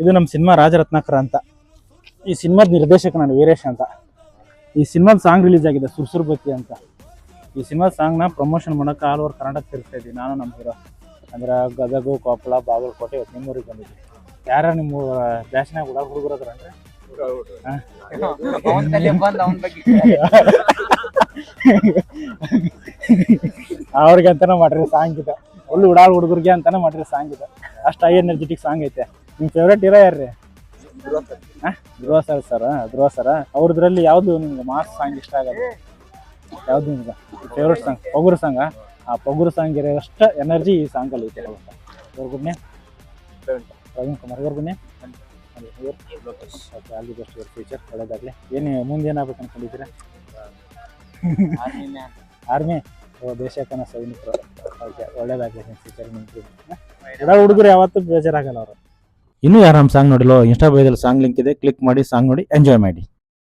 ಇದು ನಮ್ಮ ಸಿನಿಮಾ ರಾಜರತ್ನಾಕರ ಅಂತ. ಈ ಸಿನಿಮಾದ ನಿರ್ದೇಶಕ ನಾನು ವೀರೇಶ್ ಅಂತ. ಈ ಸಿನಿಮಾದ ಸಾಂಗ್ ರಿಲೀಸ್ ಆಗಿದೆ ಸುರ್ಸುರ್ಬತ್ತಿ ಅಂತ. ಈ ಸಿನಿಮಾದ ಸಾಂಗ್ನ ಪ್ರಮೋಷನ್ ಮಾಡೋಕೆ ಆಲ್ ಓವರ್ ಕರ್ನಾಟಕ ತಿರ್ತಾ ಇದ್ದೀವಿ ನಾನು ನಮ್ಮ ಹೀರೋ. ಅಂದ್ರೆ ಗದಗ, ಕೊಪ್ಪಳ, ಬಾಗಲಕೋಟೆ, ಇವತ್ತು ನಿಮ್ಮೂರಿಗೆ ಬಂದಿದ್ವಿ. ಯಾರು ನಿಮ್ಮ ಬ್ಯಾಚ್ನಾಗ ಹುಡುಗರು ಅದ್ರಂದ್ರೆ ಅವ್ರಿಗೆ ಅಂತಾನೆ ಮಾಡ್ರಿ ಸಾಂಗ್ ಇದೆ. ಒಳ್ಳೆ ಉಡಾಳ್ ಹುಡುಗರಿಗೆ ಅಂತಾನೆ ಮಾಡ್ರಿ ಸಾಂಗ್ ಇದೆ. ಅಷ್ಟು ಹೈ ಎನರ್ಜೆಟಿಕ್ ಸಾಂಗ್ ಐತೆ. ನಿಮ್ಮ ಫೇವ್ರೇಟ್ ಹೀರೋ ಯಾರ್ರಿ? ಧ್ರುವ ಸರ್. ಧ್ರುವ ಸರ್ ಅವ್ರದ್ರಲ್ಲಿ ಯಾವ್ದು ನಿಮ್ಗೆ ಮಾಸ್ ಸಾಂಗ್ ಇಷ್ಟ ಆಗೋದು? ಯಾವ್ದು ನಿಮ್ಗೆ ಫೇವ್ರೇಟ್ ಸಾಂಗ್? ಪೊಗುರು ಸಾಂಗ. ಆ ಪೊಗುರು ಸಾಂಗ್ ಇರೋಷ್ಟು ಎನರ್ಜಿ ಈ ಸಾಂಗಲ್ಲಿ ಐತೆ. ಇವ್ರಿಗುನ್ನೇ ಪ್ರವೀಣ್ ಕುಮಾರ್ ಇವ್ರಿಗುನ್ನೇ okay. All the best your future. ಒಳ್ಳೇದಾಗಲಿ. ಏನು ಮುಂದೆ ಏನಾಗಬೇಕು ಅನ್ಕೊಂಡಿದ್ದೀರಾ? ಆರ್ಮಿ. ದೇಶಕ್ಕನ ಸೈನಿಕರು. ಓಕೆ, ಒಳ್ಳೇದಾಗಲಿ ನಿಮ್ಮ ಫ್ಯೂಚರ್. ನಿಮ್ಮ ಹುಡುಗರು ಯಾವತ್ತೂ ಬೇಜಾರಾಗಲ್ಲ ಅವರು. ಇನ್ನೂ ಯಾರು ನಮ್ಮ ಸಾಂಗ್ ನೋಡಿಲ್ಲ, ಇನ್ಸ್ಟಾ ಬೈದಲ್ಲಿ ಸಾಂಗ್ ಲಿಂಕ್ ಇದೆ, ಕ್ಲಿಕ್ ಮಾಡಿ ಸಾಂಗ್ ನೋಡಿ ಎಂಜಾಯ್ ಮಾಡಿ.